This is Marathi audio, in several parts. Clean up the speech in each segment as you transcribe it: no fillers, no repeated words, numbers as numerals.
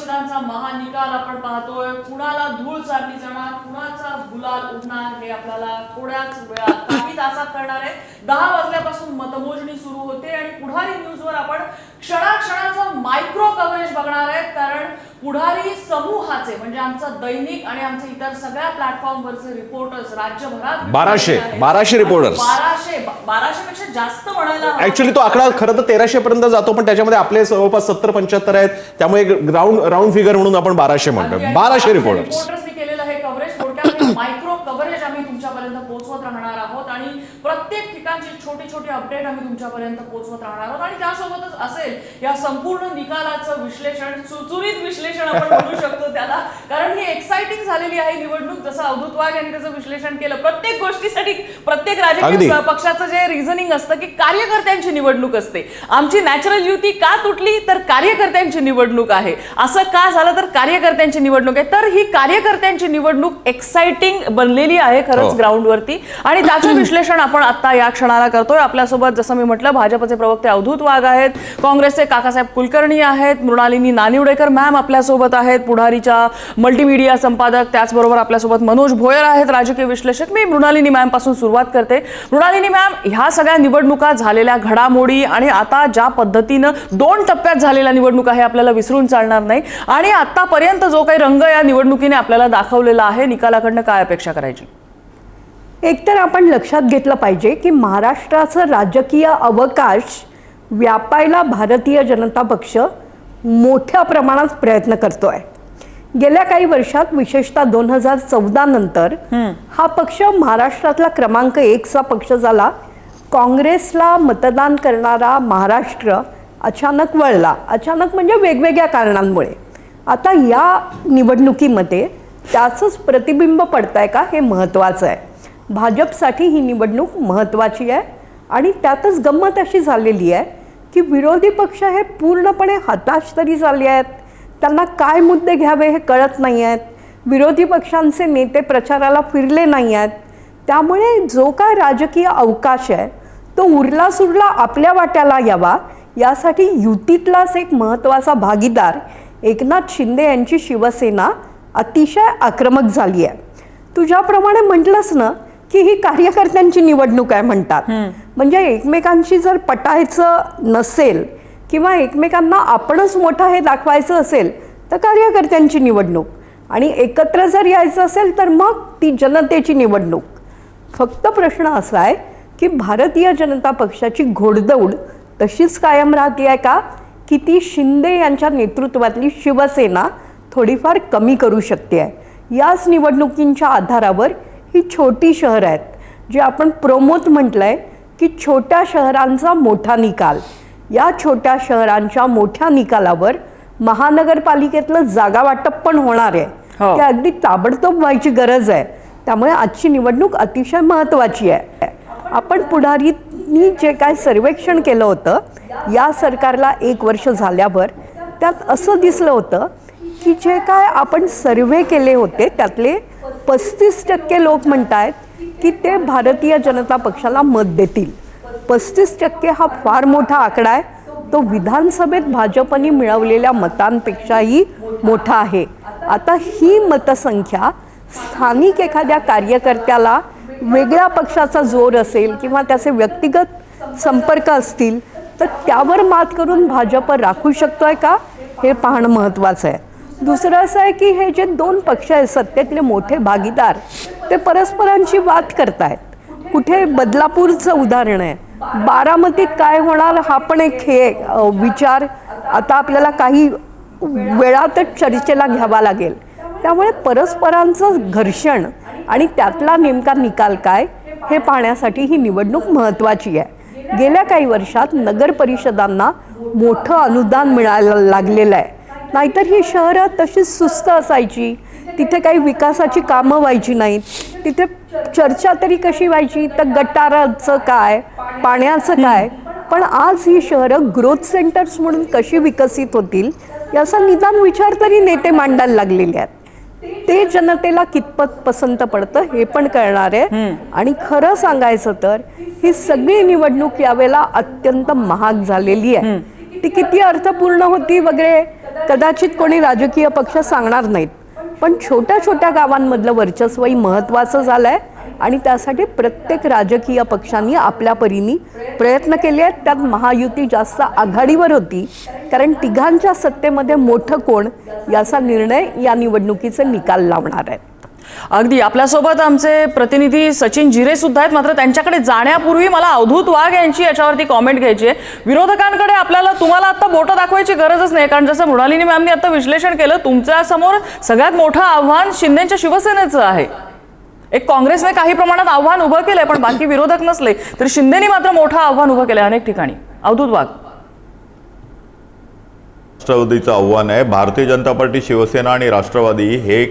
परिषदांचा महानिकाल आपण पाहतोय. कुणाला धूळ चालली जाणार, कुणाचा गुलाल उडणार हे आपल्याला थोड्याच वेळात काही तासात कळणार आहे. 10 वाजल्यापासून मतमोजणी सुरू होते आणि पुढारी न्यूजवर आपण क्षणाक्षणाचं मायक्रो कव्हरेज बघणार आहे. कारण पुढारी समूहाचे म्हणजे आमचं दैनिक आणि आमचे इतर सगळ्या प्लॅटफॉर्मवरचे रिपोर्टर्स राज्यभरात 1200 रिपोर्टर्स 1200 पेक्षा जास्त म्हणायला ऍक्च्युअली तो आकडा खरं तर 1300 पर्यंत जातो, पण त्याच्यामध्ये आपले जवळपास 70-75 आहेत, त्यामुळे राऊंड फिगर म्हणून आपण 1200 म्हणतो. 1200 रिपोर्टर्सनी केलेलं हे कव्हरेज थोडक्यात मायक्रो कव्हरेज आम्ही तुमच्यापर्यंत पोहोचवत राहणार आहोत आणि प्रत्येक ठिकाणची छोटी छोटी अपडेट आम्ही तुमच्यापर्यंत पोहोचवत राहणार आहोत. आणि त्यासोबतच असेल या संपूर्ण निकालाचं विश्लेषण, सुचुरीत विश्लेषण आपण म्हणू शकतो त्याला, कारण ही एक्साइटिंग झालेली आहे निवडणूक. जसं अवधूत वाघ यांनी त्याचं विश्लेषण केलं. प्रत्येक गोष्टीसाठी प्रत्येक राजकीय पक्षाचं जे रिझनिंग असतं की कार्यकर्त्यांची निवडणूक असते. आमची नॅचरल युती का तुटली, तर कार्यकर्त्यांची निवडणूक आहे. असं का झालं, तर कार्यकर्त्यांची निवडणूक आहे. तर ही कार्यकर्त्यांची निवडणूक एक्साइटिंग बनलेली आहे खरंच ग्राउंडवरती, आणि त्याचं विश्लेषण आपण आता या क्षणाला करतोय. आपल्यासोबत जसं मी म्हटलं भाजपचे प्रवक्ते अवधूत वाघ आहेत, काँग्रेसचे काकासाहेब कुलकर्णी आहेत, मृणालिनी नानिवडेकर मॅम आपल्यासोबत आहेत, पुढारीच्या मल्टीमीडिया संपादक, त्याचबरोबर आपल्यासोबत मनोज भोयर आहेत, राजकीय विश्लेषक. मी मृणालिनी मॅम पासून सुरुवात करते. मृणालिनी मॅम, ह्या सगळ्या निवडणुका झालेल्या घडामोडी आणि आता ज्या पद्धतीनं 2 टप्प्यात झालेल्या निवडणूक आहे आपल्याला विसरून चालणार नाही, आणि आतापर्यंत जो काही रंग या निवडणुकीने आपल्याला दाखवलेला आहे, निकालाकडनं काय अपेक्षा करायची? एकतर आपण लक्षात घेतलं पाहिजे की महाराष्ट्राचं राजकीय अवकाश व्यापायला भारतीय जनता पक्ष मोठ्या प्रमाणात प्रयत्न करतोय. गेल्या काही वर्षात विशेषतः 2014 नंतर हा पक्ष महाराष्ट्रातला क्रमांक 1चा पक्ष झाला. काँग्रेसला मतदान करणारा महाराष्ट्र अचानक वळला. अचानक म्हणजे वेगवेगळ्या कारणांमुळे. आता या निवडणुकीमध्ये त्याचंच प्रतिबिंब पडतंय का, हे महत्त्वाचं आहे. भाजपसाठी ही निवडणूक महत्त्वाची आहे, आणि त्यातच गंमत अशी झालेली आहे की विरोधी पक्ष हे पूर्णपणे हताश तरी झाले आहेत. त्यांना काय मुद्दे घ्यावे हे कळत नाही आहेत. विरोधी पक्षांचे नेते प्रचाराला फिरले नाही आहेत. त्यामुळे जो काय राजकीय अवकाश आहे तो उरला सुरला आपल्या वाट्याला यावा, यासाठी युतीतलाच एक महत्त्वाचा भागीदार एकनाथ शिंदे यांची शिवसेना अतिशय आक्रमक झाली आहे. तुझ्याप्रमाणे म्हटलंस ना की ही कार्यकर्त्यांची निवडणूक आहे म्हणतात. म्हणजे एकमेकांशी जर पटायचं नसेल किंवा एकमेकांना आपणच मोठा हे दाखवायचं असेल तर कार्यकर्त्यांची निवडणूक, आणि एकत्र जर यायचं असेल तर मग ती जनतेची निवडणूक. फक्त प्रश्न असा आहे की भारतीय जनता पक्षाची घोडदौड तशीच कायम राहते आहे का, की ती शिंदे यांच्या नेतृत्वातली शिवसेना थोडीफार कमी करू शकते आहे. याच निवडणुकींच्या आधारावर ही छोटी शहरं आहेत, जे आपण प्रोमोत म्हटलंय की छोट्या शहरांचा मोठा निकाल. या छोट्या शहरांच्या मोठ्या निकालावर महानगरपालिकेतलं जागा वाटप पण होणार आहे. ते अगदी ताबडतोब व्हायची गरज आहे. त्यामुळे आजची निवडणूक अतिशय महत्त्वाची आहे. आपण पुढारींनी जे काय सर्वेक्षण केलं होतं या सरकारला 1 वर्ष झाल्यावर, त्यात असं दिसलं होतं की जे काय आपण सर्वे केले होते त्यातले 35% लोक म्हणतायत की ते भारतीय जनता पक्षाला मत देतील. 35% हा फार मोठा आकडा आहे. तो विधानसभेत भाजपने मिळवलेल्या मतांपेक्षाही मोठा आहे. आता ही मतसंख्या स्थानिक एखाद्या कार्यकर्त्याला वेगळ्या पक्षाचा जोर असेल किंवा त्याचे व्यक्तिगत संपर्क असतील तर त्यावर मात करून भाजप राखू शकतोय का, हे पाहणं महत्त्वाचं आहे. दुसरं असं आहे की हे जे 2 पक्ष आहेत सत्तेतले मोठे भागीदार, ते परस्परांशी वाद करतायत. कुठे बदलापूरचं उदाहरण आहे. बारामतीत काय होणार हा पण एक विचार आता आपल्याला काही वेळातच चर्चेला घ्यावा लागेल. त्यामुळे परस्परांचं घर्षण आणि त्यातला नेमका निकाल काय हे पाहण्यासाठी ही निवडणूक महत्त्वाची आहे. गेल्या काही वर्षात नगर परिषदांना मोठं अनुदान मिळायला लागलेलं आहे. नाहीतर ही शहरं तशीच सुस्त असायची. तिथे काही विकासाची कामं व्हायची नाहीत. तिथे चर्चा तरी कशी व्हायची तर गटाराचं काय, पाण्याचं काय. पण आज ही शहरं ग्रोथ सेंटर्स म्हणून कशी विकसित होतील याचा निदान विचार तरी नेते मांडायला लागलेले आहेत. ते जनतेला कितपत पसंत पडतं हे पण कळणार आहे. आणि खरं सांगायचं तर ही सगळी निवडणूक यावेळेला अत्यंत महाग झालेली आहे. ती किती अर्थपूर्ण होती वगैरे कदाचित कोणी राजकीय पक्ष सांगणार नाहीत, पण छोट्या छोट्या गावांमधलं वर्चस्वही महत्त्वाचं झालं आहे आणि त्यासाठी प्रत्येक राजकीय पक्षांनी आपल्या परीने प्रयत्न केले आहेत. त्यात महायुती जास्त आघाडीवर होती, कारण तिघांच्या सत्तेमध्ये मोठं कोण याचा निर्णय या निवडणुकीचे निकाल लावणार आहेत. अगदी आपल्यासोबत आमचे प्रतिनिधी सचिन जिरे सुद्धा आहेत, मात्र त्यांच्याकडे जाण्यापूर्वी मला अवधूत वाघ यांची याच्यावरती कॉमेंट घ्यायची आहे. विरोधकांकडे तुम्हाला आता बोटं दाखवायची गरजच नाही, कारण जसं मृणालिनी मॅमनी आता विश्लेषण केलं, तुमच्या समोर सगळ्यात मोठं आव्हान शिंदेच्या शिवसेनेचं आहे. एक काँग्रेसने काही प्रमाणात आव्हान उभं केलंय, पण बाकी विरोधक नसले तर शिंदेनी मात्र मोठं आव्हान उभं केलंय अनेक ठिकाणी. अवधूत वाघ. राष्ट्रवादीचं आव्हान आहे. भारतीय जनता पार्टी, शिवसेना आणि राष्ट्रवादी हे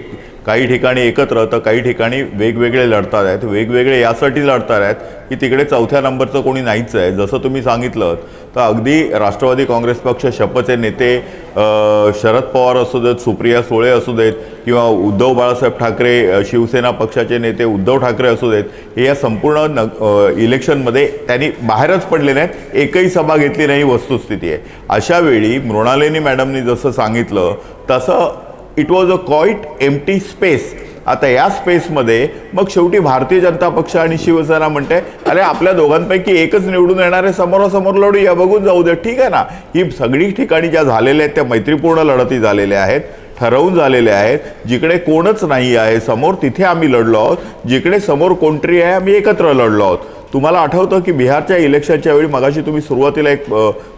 काही ठिकाणी एकत्र तर काही ठिकाणी वेगवेगळे लढतात आहेत. वेगवेगळे यासाठी लढतात आहेत की तिकडे चौथ्या नंबरचं कोणी नाहीच आहे. जसं तुम्ही सांगितलं तर अगदी राष्ट्रवादी काँग्रेस पक्ष शपथचे नेते शरद पवार असू देत, सुप्रिया सुळे असू देत, किंवा उद्धव बाळासाहेब ठाकरे शिवसेना पक्षाचे नेते उद्धव ठाकरे असू देत, हे या संपूर्ण इलेक्शनमध्ये त्यांनी बाहेरच पडले नाहीत, एकही सभा घेतली नाही, वस्तुस्थिती आहे. अशा वेळी मृणालिनी मॅडमनी जसं सांगितलं तसं it was a quiet empty space. आता या स्पेसमध्ये मग शेवटी भारतीय जनता पक्ष आणि शिवसेना म्हणते अरे आपल्या दोघांपैकी एकच निवडून येणार आहे, समोरासमोर लढूया, बघून जाऊ दे. ठीक आहे ना, ही सगळी ठिकाणी ज्या झालेल्या आहेत त्या मैत्रीपूर्ण लढती झालेल्या आहेत, ठरवून झालेल्या आहेत. जिकडे कोणच नाही आहे समोर तिथे आम्ही लढलो आहोत, जिकडे समोर कोणतरी आहे आम्ही एकत्र लढलो आहोत. तुम्हाला आठवतं की बिहारच्या इलेक्शनच्या वेळी मगाशी तुम्ही सुरुवातीला एक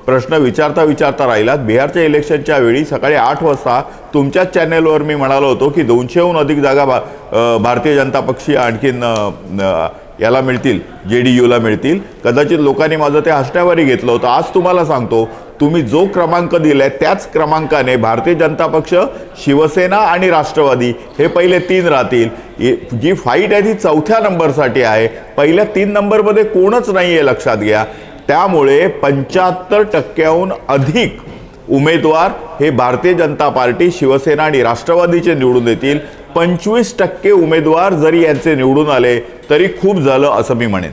प्रश्न विचारता राहिलात. बिहारच्या इलेक्शनच्या वेळी सकाळी 8 वाजता तुमच्याच चॅनेलवर मी म्हणालो होतो की 200हून अधिक जागा भारतीय जनता पक्षी आणखीन याला मिळतील, JDUला मिळतील. कदाचित लोकांनी माझं ते हसण्यावरही घेतलं होतं. आज तुम्हाला सांगतो, तुम्ही जो क्रमांक दिलाय त्याच क्रमांकाने भारतीय जनता पक्ष, शिवसेना आणि राष्ट्रवादी हे पहिले 3 राहतील. जी फाईट आहे ती चौथ्या नंबरसाठी आहे. पहिल्या 3 नंबरमध्ये कोणच नाही आहे, लक्षात घ्या. त्यामुळे 75% अधिक उमेदवार हे भारतीय जनता पार्टी, शिवसेना आणि राष्ट्रवादीचे निवडून येतील. 25% उमेदवार जरी यांचे निवडून आले तरी खूप झालं असं मी म्हणेन.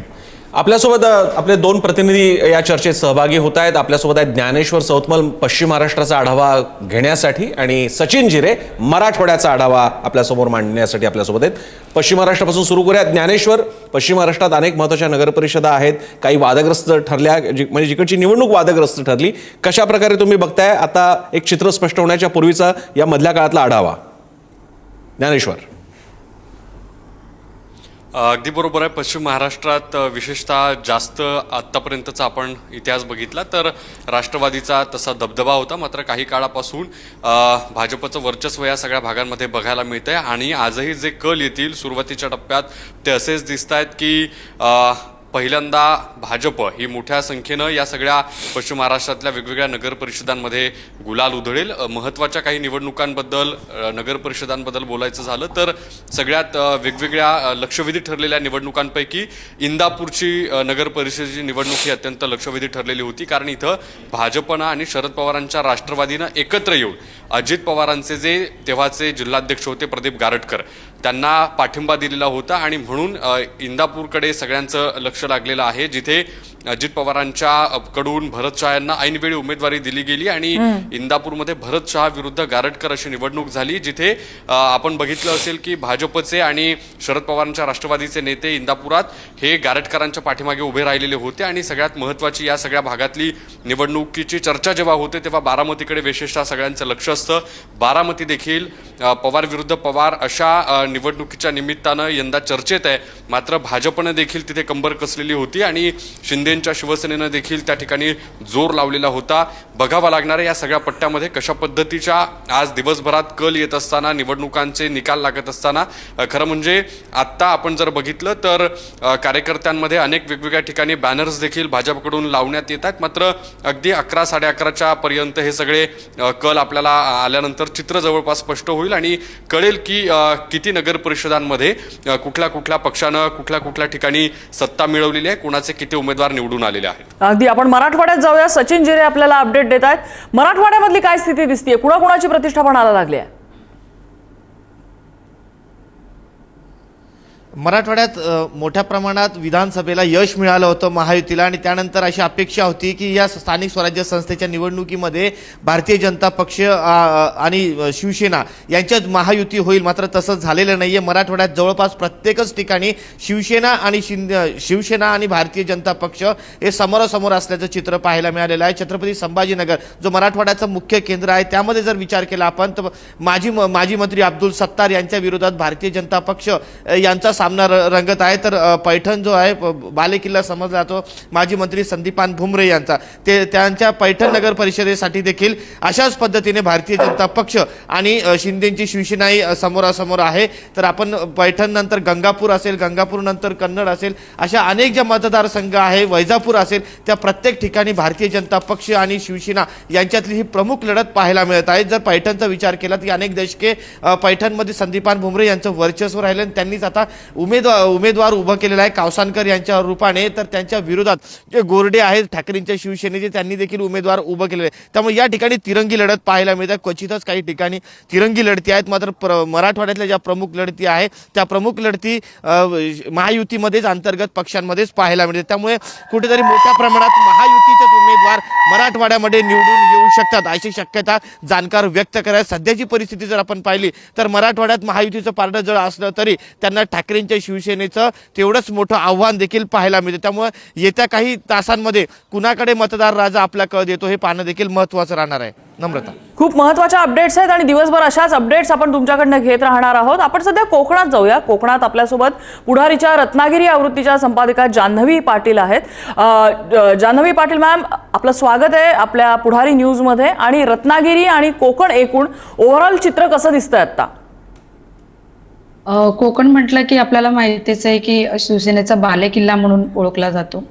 आपल्यासोबत आपले 2 प्रतिनिधी या चर्चेत सहभागी होत आहेत. आपल्यासोबत आहेत ज्ञानेश्वर सौतमल पश्चिम महाराष्ट्राचा आढावा घेण्यासाठी आणि सचिन जिरे मराठवाड्याचा आढावा आपल्यासमोर मांडण्यासाठी आपल्यासोबत आहेत. पश्चिम महाराष्ट्रापासून सुरू करूयात. ज्ञानेश्वर, पश्चिम महाराष्ट्रात अनेक महत्त्वाच्या नगरपरिषदा आहेत, काही वादग्रस्त ठरल्या, म्हणजे जिकडची निवडणूक वादग्रस्त ठरली. कशा प्रकारे तुम्ही बघताय आता एक चित्र स्पष्ट होण्याच्या पूर्वीचा या मधल्या काळातला आढावा? ज्ञानेश्वर. अगदी बरोबर आहे. पश्चिम महाराष्ट्रात विशेषतः जास्त आत्तापर्यंतचा आपण इतिहास बघितला तर राष्ट्रवादीचा तसा दबदबा होता, मात्र काही काळापासून भाजपचं वर्चस्व या सगळ्या भागांमध्ये बघायला मिळतं आहे. आणि आजही जे कल येतील सुरुवातीच्या टप्प्यात ते असेच दिसत आहेत की पहिल्यांदा भाजप ही मोठ्या संख्येनं या सगळ्या पश्चिम महाराष्ट्रातल्या वेगवेगळ्या नगर परिषदांमध्ये गुलाल उधळेल. महत्त्वाच्या काही निवडणुकांबद्दल, नगर परिषदांबद्दल बोलायचं झालं तर सगळ्यात वेगवेगळ्या लक्षवेधी ठरलेल्या निवडणुकांपैकी इंदापूरची नगर परिषदेची निवडणूक ही अत्यंत लक्षवेधी ठरलेली होती, कारण इथं भाजपनं आणि शरद पवारांच्या राष्ट्रवादीनं एकत्र येऊन अजित पवारांचे जे तेव्हाचे जिल्हाध्यक्ष होते प्रदीप गारटकर त्यांना पाठिंबा दिलेला होता. आणि म्हणून इंदापूरकडे सगळ्यांचं लक्ष लागलेलं आहे, जिथे अजित पवारांच्या कडून भरत शहा यांना ऐनवेळी उमेदवारी दिली गेली आणि इंदापूरमध्ये भरत शहा विरुद्ध गारटकर अशी निवडणूक झाली, जिथे आपण बघितलं असेल की भाजपचे आणि शरद पवारांच्या राष्ट्रवादीचे नेते इंदापुरात हे गारटकरांच्या पाठीमागे उभे राहिलेले होते. आणि सगळ्यात महत्त्वाची या सगळ्या भागातली निवडणुकीची चर्चा जेव्हा होते तेव्हा बारामतीकडे विशेषतः सगळ्यांचं लक्ष असतं. बारामती देखील पवार विरुद्ध पवार अशा निवडणुकीच्या निमित्तानं यंदा चर्चेत आहे. मात्र भाजपनं देखील तिथे कंबर कसलेली होती आणि शिंदेंच्या शिवसेनेनं देखील त्या ठिकाणी जोर लावलेला होता. बघावा लागणाऱ्या या सगळ्या पट्ट्यामध्ये कशा पद्धतीच्या आज दिवसभरात कल येत असताना, निवडणुकांचे निकाल लागत असताना, खरं म्हणजे आत्ता आपण जर बघितलं तर कार्यकर्त्यांमध्ये अनेक वेगवेगळ्या ठिकाणी बॅनर्स देखील भाजपकडून लावण्यात येत आहेत. मात्र अगदी 11, 11:30च्या पर्यंत हे सगळे कल आपल्याला आल्यानंतर चित्र जवळपास स्पष्ट होईल आणि कळेल की किती नगर परिषदांमध्ये कुठल्या कुठल्या पक्षानं कुठल्या ठिकाणी सत्ता मिळवलेली आहे, कोणाचे किती उमेदवार निवडून आलेले आहेत. अगदी आपण मराठवाड्यात जाऊया. सचिन जिरे आपल्याला अपडेट देत आहेत. मराठवाड्यामधली काय स्थिती दिसतीये? कुणाकुणाची प्रतिष्ठा पणाला लागली आहे? मराठवाड्यात मोठ्या प्रमाणात विधानसभेला यश मिळालं होतं महायुतीला आणि त्यानंतर अशी अपेक्षा होती की या स्थानिक स्वराज्य संस्थेच्या निवडणुकीमध्ये भारतीय जनता पक्ष आणि शिवसेना यांच्यात महायुती होईल. मात्र तसं झालेलं नाही आहे. मराठवाड्यात जवळपास प्रत्येकच ठिकाणी शिवसेना आणि भारतीय जनता पक्ष हे समोरासमोर असल्याचं चित्र पाहायला मिळालेलं आहे. छत्रपती संभाजीनगर जो मराठवाड्याचं मुख्य केंद्र आहे त्यामध्ये जर विचार केला आपण तर माजी मंत्री अब्दुल सत्तार यांच्या विरोधात भारतीय जनता पक्ष यांचा सामना रंगत आहे. तर पैठण जो आहे बालेकिल्ला समजला जातो माजी मंत्री संदीपान भुमरे यांचा, त्यांच्या पैठण नगर परिषदेसाठी देखील अशाच पद्धतीने भारतीय जनता पक्ष आणि शिंदेची शिवसेनाही समोरासमोर आहे. तर आपण पैठण नंतर गंगापूर असेल, गंगापूर नंतर कन्नड असेल, अशा अनेक ज्या मतदारसंघ आहे, वैजापूर असेल, त्या प्रत्येक ठिकाणी भारतीय जनता पक्ष आणि शिवसेना यांच्यातली ही प्रमुख लढत पाहायला मिळत आहे. जर पैठणचा विचार केला तर अनेक दशके पैठणमध्ये संदीपान भुमरे यांचं वर्चस्व राहिलं आणि त्यांनीच आता उमेदवार उभं केलेला आहे कावसानकर यांच्या रूपाने. तर त्यांच्या विरोधात जे गोरडे आहेत ठाकरेंच्या शिवसेनेचे त्यांनी देखील उमेदवार उभं केलेले आहे. त्यामुळे या ठिकाणी तिरंगी लढत पाहायला मिळतात. क्वचितच काही ठिकाणी तिरंगी लढती आहेत. मात्र मराठवाड्यातल्या ज्या प्रमुख लढती आहेत त्या प्रमुख लढती महायुतीमध्येच अंतर्गत पक्षांमध्येच पाहायला मिळतात. त्यामुळे कुठेतरी मोठ्या प्रमाणात महायुतीचेच उमेदवार मराठवाड्यामध्ये निवडून येऊ शकतात अशी शक्यता जाणकार व्यक्त करायला. सध्याची परिस्थिती जर आपण पाहिली तर मराठवाड्यात महायुतीचं पारडं जड असलं तरी त्यांना ठाकरेंच्या शिवसेनेचं तेवढंच मोठं आव्हान देखील पाहायला मिळते. त्यामुळे येत्या काही तासांमध्ये कुणाकडे मतदार राजा आपला कळ देतो हे पाहणं देखील महत्त्वाचं राहणार आहे. नम्रता, खूप महत्त्वाच्या अपडेट्स आहेत आणि दिवसभर अशाच अपडेट्स आपण तुमच्याकडनं घेत राहणार आहोत. आपण सध्या कोकणात जाऊया. कोकणात आपल्यासोबत पुढारीच्या रत्नागिरी आवृत्तीच्या संपादिका जान्हवी पाटील आहेत. जान्हवी पाटील मॅम, आपलं स्वागत आहे आपल्या पुढारी न्यूजमध्ये. आणि रत्नागिरी आणि कोकण एकूण ओव्हरऑल चित्र कसं दिसतंय आता? कोकण म्हटलं की आपल्याला माहितीच आहे की शिवसेनेचा बालेकिल्ला म्हणून ओळखला जातो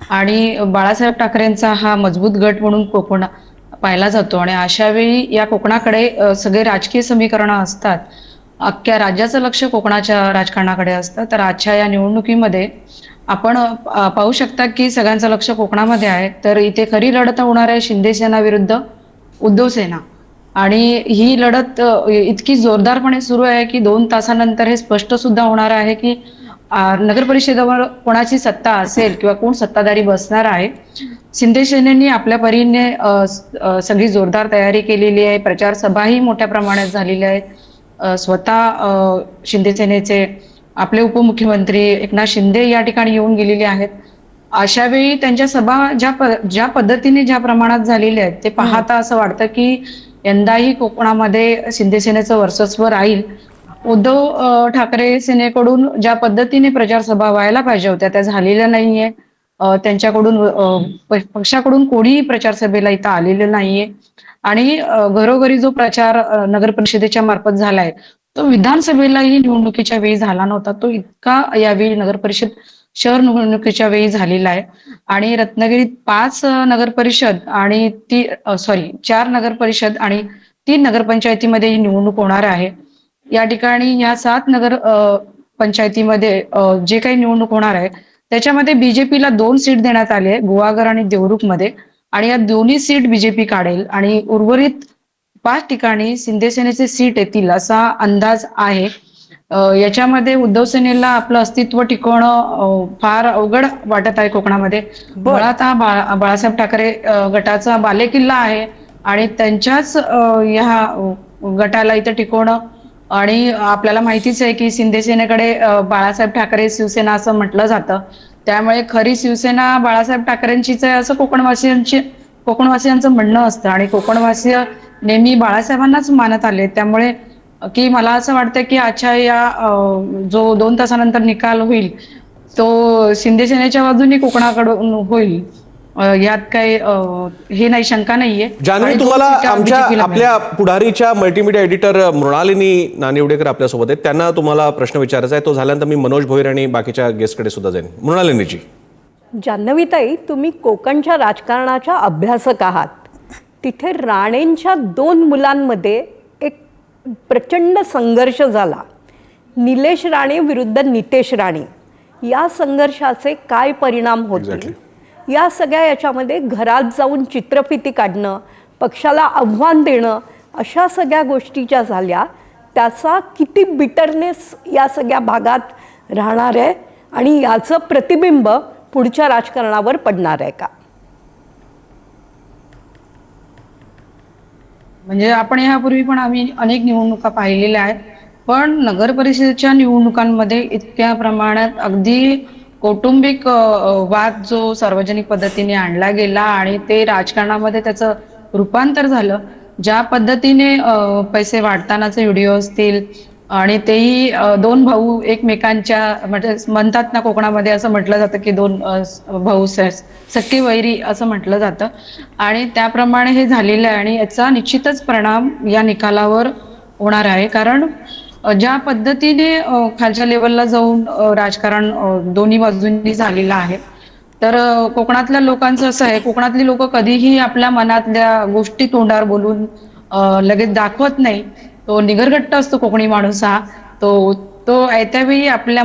आणि बाळासाहेब ठाकरेंचा हा मजबूत गट म्हणून कोकण पाहिला जातो. आणि अशा वेळी या कोकणाकडे सगळे राजकीय समीकरणं असतात. अख्ख्या राज्याचं लक्ष कोकणाच्या राजकारणाकडे असतं. तर आजच्या या निवडणुकीमध्ये आपण पाहू शकता की सगळ्यांचं लक्ष कोकणामध्ये आहे. तर इथे खरी लढत होणार आहे शिंदे सेना विरुद्ध उद्धव सेना. आणि ही लढत इतकी जोरदारपणे सुरू आहे की 2 तासानंतर हे स्पष्ट सुद्धा होणार आहे की नगर परिषदेवर कोणाची सत्ता असेल किंवा कोण सत्ताधारी बसणार आहे. शिंदे सेनेने आपल्या परीने सगळी जोरदार तयारी केलेली आहे. प्रचार सभाही मोठ्या प्रमाणात झालेल्या आहेत. स्वतः शिंदे सेनेचे आपले उपमुख्यमंत्री एकनाथ शिंदे या ठिकाणी येऊन गेलेले आहेत. अशा वेळी त्यांच्या सभा ज्या पद्धतीने ज्या प्रमाणात झालेल्या आहेत ते पाहता असं वाटतं की यंदाही कोकणामध्ये शिंदे सेनेचं वर्चस्व राहील. उद्धव ठाकरे सेनेकडून ज्या पद्धतीने प्रचार सभा व्हायला पाहिजे होत्या त्या झालेल्या नाहीये. त्यांच्याकडून पक्षाकडून कोणीही प्रचार सभेला इथं आलेलं नाहीये. आणि घरोघरी जो प्रचार नगर परिषदेच्या मार्फत झालाय तो विधानसभेलाही निवडणुकीच्या वेळी झाला नव्हता. तो इतका यावेळी नगर परिषद शहर निवडणुकीच्या वेळी झालेला आहे. आणि रत्नागिरीत 5 नगर परिषद आणि 4 नगर परिषद आणि 3 नगरपंचायतीमध्ये ही निवडणूक होणार आहे. या ठिकाणी या 7 नगर पंचायतीमध्ये जे काही निवडणूक होणार आहे त्याच्यामध्ये बीजेपीला 2 सीट देण्यात आले आहे, गुहागर आणि देवरुख मध्ये. आणि या दोन्ही सीट बीजेपी काढेल आणि उर्वरित 5 ठिकाणी शिंदे सेनेचे सीट येतील असा अंदाज आहे. याच्यामध्ये उद्धव सेनेला आपलं अस्तित्व टिकवणं फार अवघड वाटत आहे कोकणामध्ये. मुळात हा बाळासाहेब ठाकरे गटाचा बालेकिल्ला आहे आणि त्यांच्याच ह्या गटाला इथं टिकवणं. आणि आपल्याला माहितीच आहे की शिंदे सेनेकडे बाळासाहेब ठाकरे शिवसेना असं म्हटलं जातं. त्यामुळे खरी शिवसेना बाळासाहेब ठाकरेंचीच आहे असं कोकणवासियांचं म्हणणं असतं. आणि कोकणवासीय नेहमी बाळासाहेबांनाच मानत आले. त्यामुळे की मला असं वाटतं की आजच्या या जो 2 तासानंतर निकाल होईल तो शिंदे सेनेच्या बाजूने कोकणाकडून होईल यात काही हे नाही, शंका नाहीये. जान्हवी, तुम्हाला आपल्या पुढारीच्या मल्टीमीडिया एडिटर मृणालिनी नानिवडेकर आपल्यासोबत आहेत. त्यांना तुम्हाला प्रश्न विचारायचा आहे. तो झाल्यानंतर मी मनोज भोईर आणि बाकीच्या गेस्टकडे सुद्धा जाईन. मृणालिनीजी. जान्हवीताई, तुम्ही कोकणच्या राजकारणाच्या अभ्यासक आहात. तिथे राणेंच्या 2 मुलांमध्ये एक प्रचंड संघर्ष झाला. निलेश राणे विरुद्ध नितेश राणे. या संघर्षाचे काय परिणाम होतील या सगळ्या याच्यामध्ये घरात जाऊन चित्रफिती काढणं, पक्षाला आव्हान देणं, अशा सगळ्या गोष्टी ज्या झाल्या त्याचा किती बिटरनेस या सगळ्या भागात राहणार आहे आणि याचं प्रतिबिंब पुढच्या राजकारणावर पडणार आहे का? म्हणजे आपण यापूर्वी पण आम्ही अनेक निवडणुका पाहिलेल्या आहेत, पण नगर परिषदेच्या निवडणुकांमध्ये इतक्या प्रमाणात अगदी कौटुंबिक वाद जो सार्वजनिक पद्धतीने आणला गेला आणि ते राजकारणामध्ये त्याचं रूपांतर झालं. ज्या पद्धतीने पैसे वाटतानाचे व्हिडिओ असतील आणि तेही दोन भाऊ एकमेकांच्या, म्हणजे म्हणतात ना कोकणामध्ये असं म्हटलं जातं की दोन भाऊ सख्खे वैरी असं म्हटलं जातं आणि त्याप्रमाणे हे झालेलं आहे आणि याचा निश्चितच परिणाम या निकालावर होणार आहे. कारण ज्या पद्धतीने खालच्या लेवलला जाऊन राजकारण दोन्ही बाजूंनी झालेलं आहे, तर कोकणातल्या लोकांचं असं आहे, कोकणातली लोक कधीही आपल्या मनातल्या गोष्टी तोंडावर बोलून लगेच दाखवत नाही. तो निगरगट्ट असतो कोकणी माणूस हा, तो ऐत्यावेळी आपल्या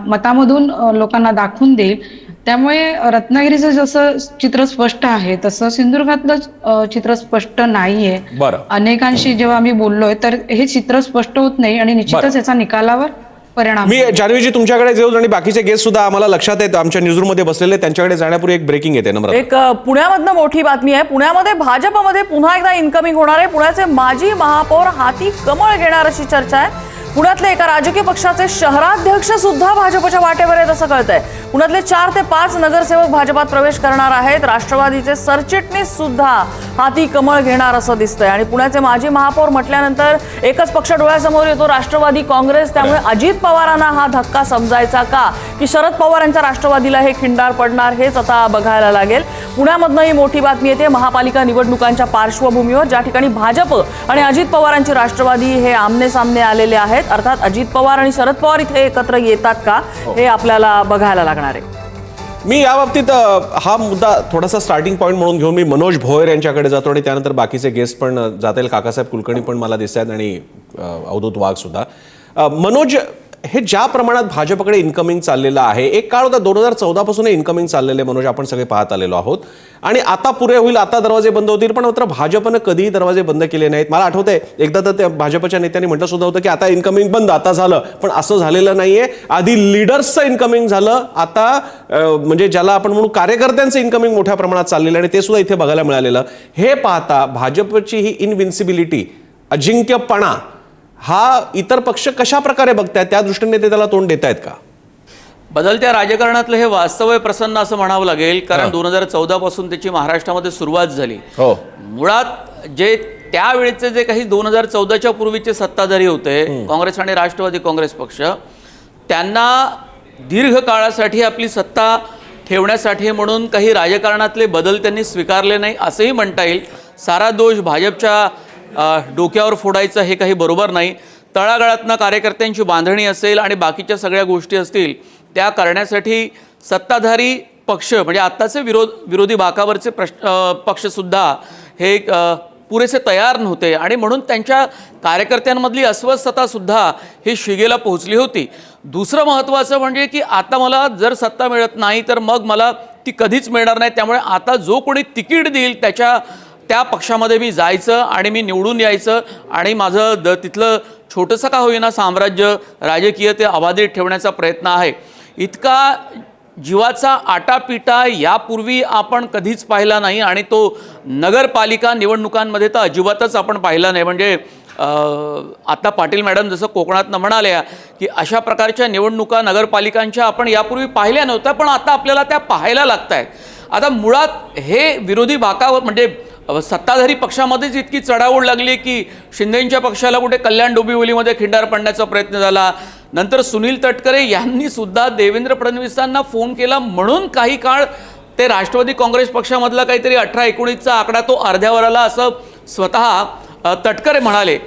मतामधून लोकांना दाखवून देईल. त्यामुळे रत्नागिरीचं जसं चित्र स्पष्ट आहे तसं सिंधुदुर्गातलं चित्र स्पष्ट नाहीये. बरं. अनेकांशी जेव्हा आम्ही बोललोय तर हे चित्र स्पष्ट होत नाही आणि निश्चितच याचा निकालावर परिणाम. मी जान्हवीजी तुमच्याकडे येऊन आणि बाकीचे गेस्ट सुद्धा आम्हाला लक्षात आहेत आमच्या न्यूजरूममध्ये बसलेले, त्यांच्याकडे जाण्यापूर्वी एक ब्रेकिंग येते. नम्रता, एक पुण्यामधनं मोठी बातमी आहे. पुण्यामध्ये भाजपमध्ये पुन्हा एकदा इन्कमिंग होणार आहे. पुण्याचे माजी महापौर हाती कमळ घेणार अशी चर्चा आहे. पुण्यातले एका राजकीय पक्षाचे शहराध्यक्ष सुद्धा भाजपच्या वाटेवर आहेत असं कळतंय. पुण्यातले 4 ते 5 नगरसेवक भाजपात प्रवेश करणार आहेत. राष्ट्रवादीचे सरचिटणीस सुद्धा हाती कमळ घेणार असं दिसतंय आणि पुण्याचे माजी महापौर म्हटल्यानंतर एकच पक्ष डोळ्यासमोर येतो, राष्ट्रवादी काँग्रेस. त्यामुळे अजित पवारांना हा धक्का समजायचा का की शरद पवारांच्या राष्ट्रवादीला हे खिंडार पडणार, हेच आता बघायला लागेल. पुण्यामधनं ही मोठी बातमी येते महापालिका निवडणुकांच्या पार्श्वभूमीवर, ज्या ठिकाणी भाजप आणि अजित पवारांची राष्ट्रवादी हे आमने सामने आलेले आहेत. अर्थात अजित पवार आणि शरद पवार इथे एकत्र येतात का हे आपल्याला बघायला लागणार आहे. मी या बाबतीत हा मुद्दा थोडासा स्टार्टिंग पॉईंट म्हणून घेऊन मी मनोज भोयर यांच्याकडे जातो आणि त्यानंतर बाकीचे गेस्ट पण जातील. काकासाहेब कुलकर्णी पण मला दिसत आहेत आणि अवधूत वाघ सुद्धा. मनोज, हे ज्या प्रमाणात भाजपकडे इन्कमिंग चाललेलं आहे, एक काळ होता 2014 पासून इन्कमिंग चाललेले मनोज, आपण सगळे पाहत आलेलो आहोत आणि आता पुरे होईल, आता दरवाजे बंद होतील, पण मात्र भाजपनं कधीही दरवाजे बंद केले नाहीत. मला आठवतंय एकदा तर त्या भाजपच्या नेत्यांनी म्हटलं सुद्धा होतं की आता इन्कमिंग बंद, आता झालं, पण असं झालेलं नाहीये. आधी लिडर्सचं इन्कमिंग झालं, आता म्हणजे ज्याला आपण म्हणू कार्यकर्त्यांचं इन्कमिंग मोठ्या प्रमाणात चाललेलं आणि ते सुद्धा इथे बघायला मिळालेलं. हे पाहता भाजपची ही इनविन्सिबिलिटी, अजिंक्यपणा, हा इतर पक्ष कशा प्रकारे बघतायत, त्या दृष्टीने ते त्याला तोंड देत आहेत का? बदलत्या राजकारणातलं हे वास्तव प्रसन्न असं म्हणावं लागेल, कारण 2014 पासून त्याची महाराष्ट्रामध्ये सुरुवात झाली. हो, मुळात जे त्यावेळेचे जे काही 2014च्या पूर्वीचे सत्ताधारी होते, काँग्रेस आणि राष्ट्रवादी काँग्रेस पक्ष, त्यांना दीर्घ काळासाठी आपली सत्ता ठेवण्यासाठी म्हणून काही राजकारणातले बदल त्यांनी स्वीकारले नाही असंही म्हणता येईल. सारा दोष भाजपच्या डोक्यावर फोडायचं हे काही बरोबर नाही. तळागाळातनं कार्यकर्त्यांची बांधणी असेल आणि बाकीच्या सगळ्या गोष्टी असतील त्या करण्यासाठी सत्ताधारी पक्ष म्हणजे आत्ताचे विरोधी बाकावरचे पक्षसुद्धा हे पुरेसे तयार नव्हते आणि म्हणून त्यांच्या कार्यकर्त्यांमधली अस्वस्थतासुद्धा ही शिगेला पोहोचली होती. दुसरं महत्त्वाचं म्हणजे की आता मला जर सत्ता मिळत नाही तर मग मला ती कधीच मिळणार नाही. त्यामुळे आता जो कोणी तिकीट देईल त्या पक्षामध्ये मी जायचं आणि मी निवडून यायचं आणि माझं तिथलं छोटंसं का होईना साम्राज्य राजकीय ते अबाधित ठेवण्याचा प्रयत्न आहे. इतका जीवाचा आटापिटा यापूर्वी आपण कधीच पाहिला नाही आणि तो नगरपालिका निवडणुकांमध्ये तर अजिबातच आपण पाहिला नाही. म्हणजे आता पाटील मॅडम जसं कोकणातनं म्हणाल्या की अशा प्रकारच्या निवडणुका नगरपालिकांच्या आपण यापूर्वी पाहिल्या नव्हत्या, पण आता आपल्याला त्या पाहायला लागत आहेत. आता मुळात हे विरोधी बाकावर म्हणजे सत्ताधारी पक्षामध्येच इतकी चढाओढ लागली की शिंदेंच्या पक्षाला कुठे कल्याण डोंबिवलीमध्ये खिंडार पडण्याचा प्रयत्न झाला. नंतर सुनील तटकरे यांनी सुद्धा देवेंद्र फडणवीसांना फोन केला म्हणून काही काळ ते राष्ट्रवादी काँग्रेस पक्षामधला काहीतरी 18-19चा आकडा तो अर्ध्यावर असं स्वतः तटकरे म्हणाले.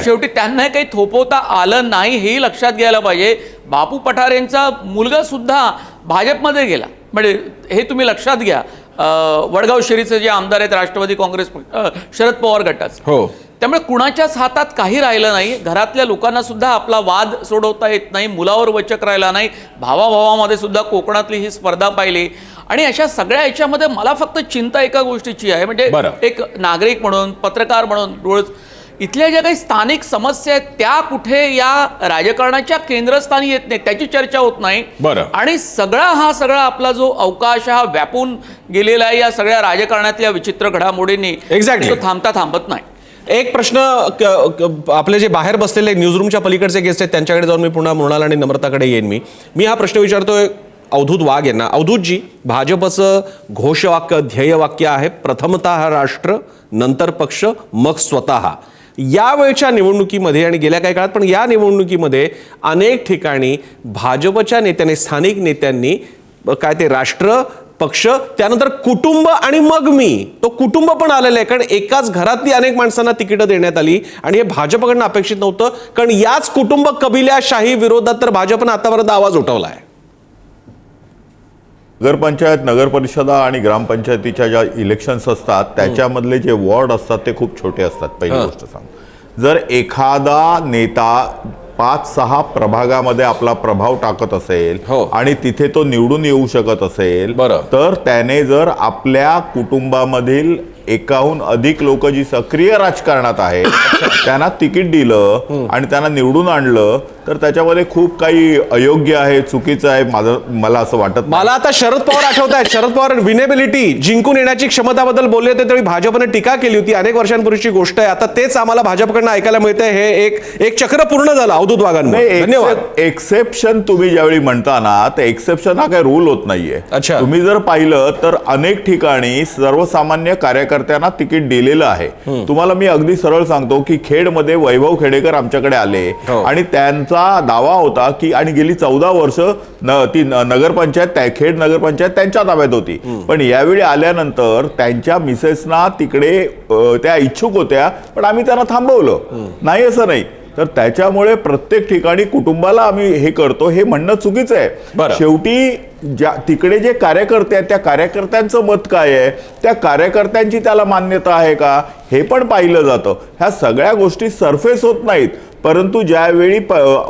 शेवटी त्यांना काही थोपवता आलं नाही हेही लक्षात घ्यायला पाहिजे. बापू पठारेंचा मुलगा सुद्धा भाजपमध्ये गेला, म्हणजे हे तुम्ही लक्षात घ्या. वडगाव शहरीचे जे आमदार आहेत राष्ट्रवादी काँग्रेस शरद पवार गटाचे, हो. त्यामुळे कुणाच्याच हातात काही राहिलं नाही. घरातल्या लोकांना सुद्धा आपला वाद सोडवता येत नाही, मुलावर वचक राहिला नाही. भावाभावामध्ये सुद्धा कोकणातली ही स्पर्धा पाहिली आणि अशा सगळ्या याच्यामध्ये मला फक्त चिंता एका गोष्टीची आहे, म्हणजे एक नागरिक म्हणून, पत्रकार म्हणून रोज इथल्या ज्या काही स्थानिक समस्या आहेत त्या कुठे या राजकारणाच्या केंद्रस्थानी येत नाही, त्याची चर्चा होत नाही. बरं. आणि हा सगळा आपला जो अवकाश हा व्यापून गेलेला आहे या सगळ्या राजकारणातल्या विचित्र घडामोडींनी, Exactly. तो थांबत नाही. एक प्रश्न आपले जे बाहेर बसलेले न्यूजरूमच्या पलीकडचे गेस्ट आहेत त्यांच्याकडे जाऊन मी पुन्हा मृणाल आणि नम्रताकडे येईन. मी हा प्रश्न विचारतोय अवधूत वाघ यांना. अवधूतजी, भाजपचं घोषवाक्य, ध्येयवाक्य आहे प्रथमतः राष्ट्र, नंतर पक्ष, मग स्वतः. यावेळच्या निवडणुकीमध्ये आणि गेल्या काही काळात पण या निवडणुकीमध्ये अनेक ठिकाणी भाजपच्या नेत्यांनी, स्थानिक नेत्यांनी काय ते राष्ट्र, पक्ष, त्यानंतर कुटुंब आणि मग मी, तो कुटुंब पण आलेलं आहे. कारण एकाच घरातली अनेक माणसांना तिकीटं देण्यात आली आणि हे भाजपकडनं अपेक्षित नव्हतं. कारण याच कुटुंब कबिल्याशाही विरोधात तर भाजपनं आतापर्यंत आवाज उठवला आहे. नगरपंचायत, नगरपरिषदा आणि ग्रामपंचायतीच्या ज्या इलेक्शन्स असतात त्याच्यामधले जे वॉर्ड असतात ते खूप छोटे असतात. पहिली गोष्ट सांग, जर एखादा नेता 5-6 प्रभागामध्ये आपला प्रभाव टाकत असेल आणि तिथे तो निवडून येऊ शकत असेल, तर त्याने जर आपल्या कुटुंबामधील एकाहून अधिक लोक जी सक्रिय राजकारणात आहेत त्यांना तिकीट दिलं आणि त्यांना निवडून आणलं तर त्याच्यामध्ये खूप काही अयोग्य आहे, चुकीचं आहे, मला असं वाटत नाही. मला आता शरद पवार आठवत आहेत. शरद पवार विनेबिलिटी, जिंकून येण्याची क्षमताबद्दल बोलले होते त्यावेळी भाजपने टीका केली होती. अनेक वर्षांपूर्वीची गोष्ट आहे. आता तेच आम्हाला भाजपकडनं ऐकायला मिळतंय. हे एक चक्र पूर्ण झालं अवधूत वाघांमुळे. धन्यवाद. एक्सेप्शन तुम्ही ज्यावेळी म्हणता ना, तर एक्सेप्शन हा काही रूल होत नाहीये. तुम्ही जर पाहिलं तर अनेक ठिकाणी सर्वसामान्य कार्यकर्त्यांना तिकीट दिलेलं आहे. तुम्हाला मी अगदी सरळ सांगतो की खेडमध्ये वैभव खेडेकर आमच्याकडे आले आणि त्यांचा दावा होता की आणि गेली 14 वर्ष ती नगरपंचायत, खेड नगरपंचायत त्यांच्या ताब्यात होती. पण यावेळी आल्यानंतर त्यांच्या मिसेसना तिकडे त्या इच्छुक होत्या पण आम्ही त्यांना थांबवलं नाही, असं नाही. तर त्याच्यामुळे प्रत्येक ठिकाणी कुटुंबाला आम्ही हे करतो हे म्हणणं चुकीचं आहे. शेवटी तिकडे जे कार्यकर्ते आहेत त्या कार्यकर्त्यांचं मत काय आहे, त्या कार्यकर्त्यांची त्याला मान्यता आहे का, हे पण पाहिलं जातं. ह्या सगळ्या गोष्टी सरफेस होत नाहीत. परंतु ज्यावेळी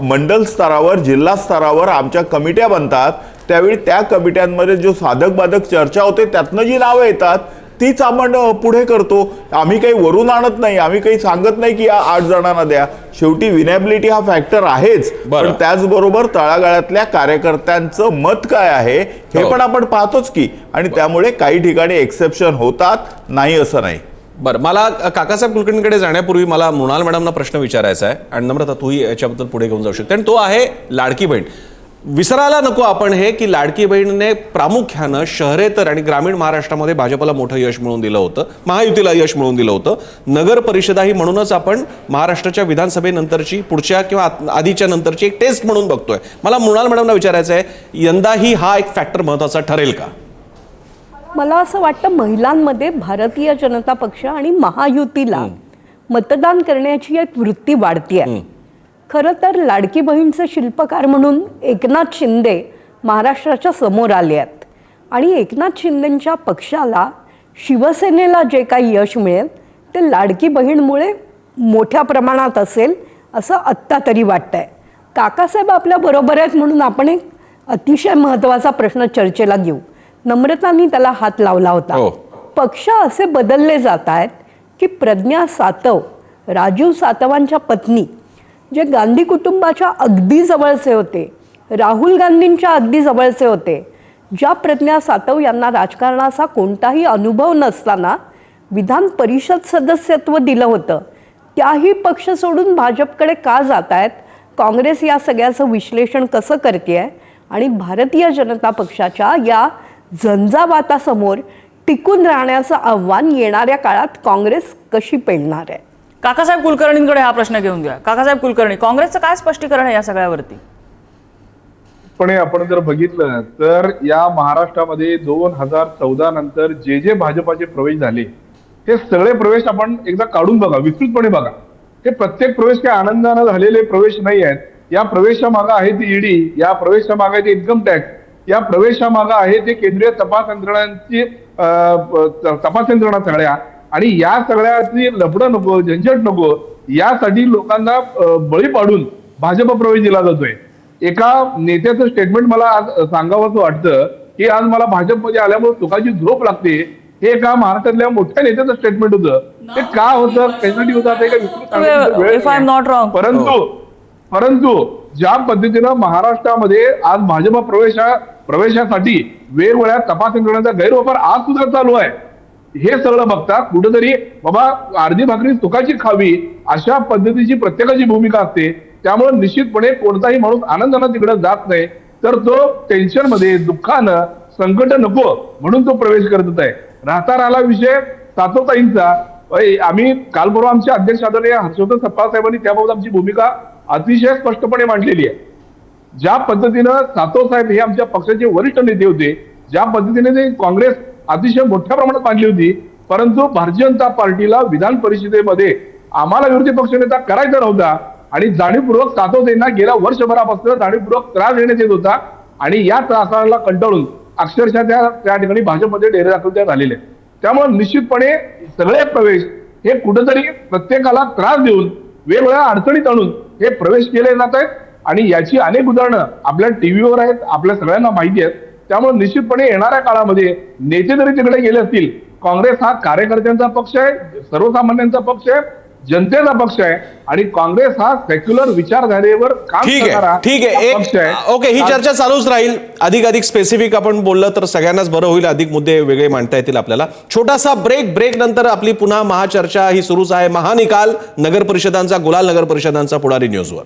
मंडल स्तरावर, जिल्हा स्तरावर आमच्या कमिट्या बनतात त्यावेळी त्या कमिट्यांमध्ये जो साधक बाधक चर्चा होते त्यातनं जी नावं येतात तीच आपण पुढे करतो. आम्ही काही वरून आणत नाही, आम्ही काही सांगत नाही की 8 जणांना द्या. शेवटी विनॅबिलिटी हा फॅक्टर आहेच, पण त्याचबरोबर तळागाळातल्या कार्यकर्त्यांचं मत काय आहे हे पण आपण पाहतोच की. आणि त्यामुळे काही ठिकाणी एक्सेप्शन होतात, नाही असं नाही. बरं, मला काकासाहेब कुलकर्णीकडे जाण्यापूर्वी मला मृणाल मॅडमना प्रश्न विचारायचा आहे आणि नम्रता तूही याच्याबद्दल पुढे घेऊन जाऊ शकते. आणि तो आहे लाडकी बहीण. विसरायला नको आपण हे की लाडकी बहीणने प्रामुख्यानं शहरेतर आणि ग्रामीण महाराष्ट्रामध्ये भाजपला मोठं यश मिळवून दिलं होतं, महायुतीला यश मिळवून दिलं होतं. नगर परिषदा ही म्हणूनच आपण महाराष्ट्राच्या विधानसभेनंतरची, पुढच्या किंवा आधीच्या नंतरची एक टेस्ट म्हणून बघतोय. मला मृणाल मॅडमना विचारायचं आहे, यंदाही हा एक फॅक्टर महत्वाचा ठरेल का? मला असं वाटतं महिलांमध्ये भारतीय जनता पक्ष आणि महायुतीला मतदान करण्याची एक वृत्ती वाढतीये. खरं तर लाडकी बहीणचे शिल्पकार म्हणून एकनाथ शिंदे महाराष्ट्राच्या समोर आले आहेत आणि एकनाथ शिंदेंच्या पक्षाला, शिवसेनेला जे काही यश मिळेल ते लाडकी बहीणमुळे मोठ्या प्रमाणात असेल असं आत्ता तरी वाटतंय. काकासाहेब आपल्या बरोबर आहेत म्हणून आपण एक अतिशय महत्त्वाचा प्रश्न चर्चेला घेऊ. नम्रतांनी त्याला हात लावला होता. पक्ष असे बदलले जात आहेत की प्रज्ञा सातव, राजीव सातवांच्या पत्नी, जे गांधी कुटुंबाच्या अगदी जवळचे होते, राहुल गांधींच्या अगदी जवळचे होते, ज्या प्रज्ञा सातव यांना राजकारणाचा कोणताही अनुभव नसताना विधान परिषद सदस्यत्व दिलं होतं, त्याही पक्ष सोडून भाजपकडे का जात आहेत, काँग्रेस या सगळ्याचं विश्लेषण कसं करते आणि भारतीय जनता पक्षाच्या या झंझावातासमोर टिकून राहण्याचं आव्हान येणाऱ्या काळात काँग्रेस कशी पेलणार आहे? काकासाहेब कुलकर्णींकडे हा प्रश्न घेऊन घ्या. काकासाहेब कुलकर्णी, काँग्रेसचं काय स्पष्टीकरण आहे या सगळ्यावरती? पण आपण जर बघितलं तर या महाराष्ट्रामध्ये 2014 नंतर जे भाजपाचे प्रवेश झाले ते सगळे प्रवेश आपण एकदा काढून बघा, विस्तृतपणे बघा. हे प्रत्येक प्रवेश काही आनंदानं झालेले प्रवेश नाही आहेत. या प्रवेशामागे आहे ती ईडी, या प्रवेशामागे ते इन्कम टॅक्स, या प्रवेशामागे आहे ते केंद्रीय तपास यंत्रणांची तपास यंत्रणा सगळ्या. आणि या सगळ्याची लफडं नको, झंझट नको, यासाठी लोकांना बळी पाडून भाजप प्रवेश दिला जातोय. एका नेत्याचं स्टेटमेंट मला आज सांगावंसं वाटतं की आज मला भाजपमध्ये आल्यामुळे सुखाची झोप लागते. हे एका महाराष्ट्रातल्या मोठ्या नेत्याचं स्टेटमेंट होतं. ते का होतं, कशासाठी होतं ते काही विस्तृत सांगण्याची वेळ If I'm not wrong. परंतु ज्या पद्धतीनं महाराष्ट्रामध्ये आज भाजप प्रवेशासाठी वेगवेगळ्या तपासणी करण्याचा गैरवापर आज सुद्धा चालू आहे, हे सगळं बघता कुठेतरी बाबा अर्धी भाकरी सुखाची खावी अशा पद्धतीची प्रत्येकाची भूमिका असते. त्यामुळे निश्चितपणे कोणताही माणूस आनंदानं तिकडे जात नाही, तर तो टेन्शन मध्ये दुःखानं संकट नको म्हणून तो प्रवेश करत आहे. राहता राहिला विषय सातवताईंचा. आम्ही काल परवा आमच्या अध्यक्ष आदरणीय हर्षवर्धन सपकाळ साहेबांनी त्याबाबत आमची भूमिका अतिशय स्पष्टपणे मांडलेली आहे. ज्या पद्धतीनं सातव साहेब हे आमच्या पक्षाचे वरिष्ठ नेते होते, ज्या पद्धतीने ते काँग्रेस अतिशय मोठ्या प्रमाणात मांडली होती, परंतु भारतीय जनता पार्टीला विधान परिषदेमध्ये आम्हाला विरोधी पक्षनेता करायचा नव्हता आणि जाणीवपूर्वक सातवतेंना गेल्या वर्षभरापासून जाणीवपूर्वक त्रास देण्यात येत होता आणि या त्रासाला कंटाळून अक्षरशः त्या ठिकाणी भाजपमध्ये डेरे दाखल झालेले. त्यामुळे निश्चितपणे सगळे प्रवेश हे कुठेतरी प्रत्येकाला त्रास देऊन वेगवेगळ्या अडचणीत आणून हे प्रवेश केले जात आहेत आणि याची अनेक उदाहरणं आपल्या टीव्हीवर आहेत, आपल्या सगळ्यांना माहिती आहेत. त्यामुळे निश्चितपणे येणाऱ्या काळामध्ये नेते जरी तिकडे गेले असतील, काँग्रेस हा कार्यकर्त्यांचा पक्ष आहे, सर्वसामान्यांचा पक्ष आहे, जनतेचा पक्ष आहे आणि काँग्रेस हा सेक्युलर विचारधारेवर काम करणारा पक्ष आहे. ओके, ही चर्चा चालूच राहील. अधिक स्पेसिफिक आपण बोललं तर सगळ्यांनाच बरं होईल, अधिक मुद्दे वेगळे मांडता येतील आपल्याला. छोटासा ब्रेक नंतर आपली पुन्हा महाचर्चा ही सुरूच आहे. महानिकाल नगर परिषदांचा, गुलाल नगर परिषदांचा पुढारी न्यूजवर.